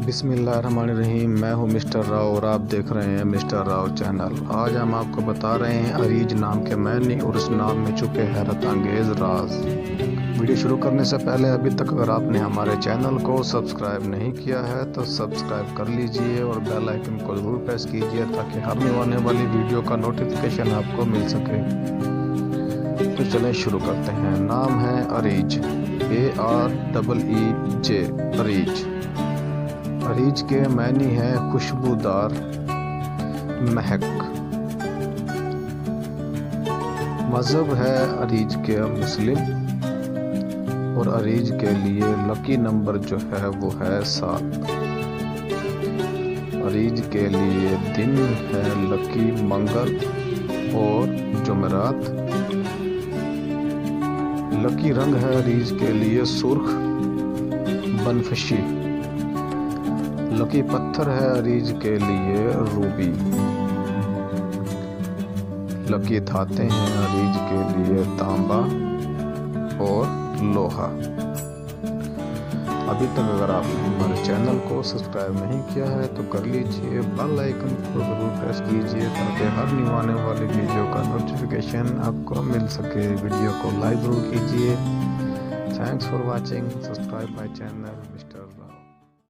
बिस्मिल्लाहिर्रहमानिर्रहीम। मैं हूं मिस्टर राव और आप देख रहे हैं मिस्टर राव चैनल। आज हम आपको बता रहे हैं अरीज नाम के मैनी और इस नाम में छुपे हैरत अंगेज राज। वीडियो शुरू करने से पहले अभी तक अगर आपने हमारे चैनल को सब्सक्राइब नहीं किया है तो सब्सक्राइब कर लीजिए और बेल आइकन को ज़रूर प्रेस कीजिए ताकि हर आने वाली वीडियो का नोटिफिकेशन आपको मिल सके। तो चलें शुरू करते हैं। नाम है अरीज, AREEJ, अरीज। अरीज के मायने हैं खुशबूदार, महक। मज़हब है अरीज के मुस्लिम और अरीज के लिए लकी नंबर जो है वो है 7। अरीज के लिए दिन है लकी मंगल और जुमेरात। लकी रंग है अरीज के लिए सुर्ख, बनफशी। लकी पत्थर है अरीज के लिए रूबी। लकी धातें हैं अरीज के लिए तांबा और लोहा। अभी तक अगर आपने हमारे चैनल को सब्सक्राइब नहीं किया है तो कर लीजिए, बेल आइकन को जरूर प्रेस कीजिए ताकि हर न्यू आने वाली वीडियो का नोटिफिकेशन आपको मिल सके। वीडियो को लाइक जरूर कीजिए। Thanks for watching. Subscribe my channel mister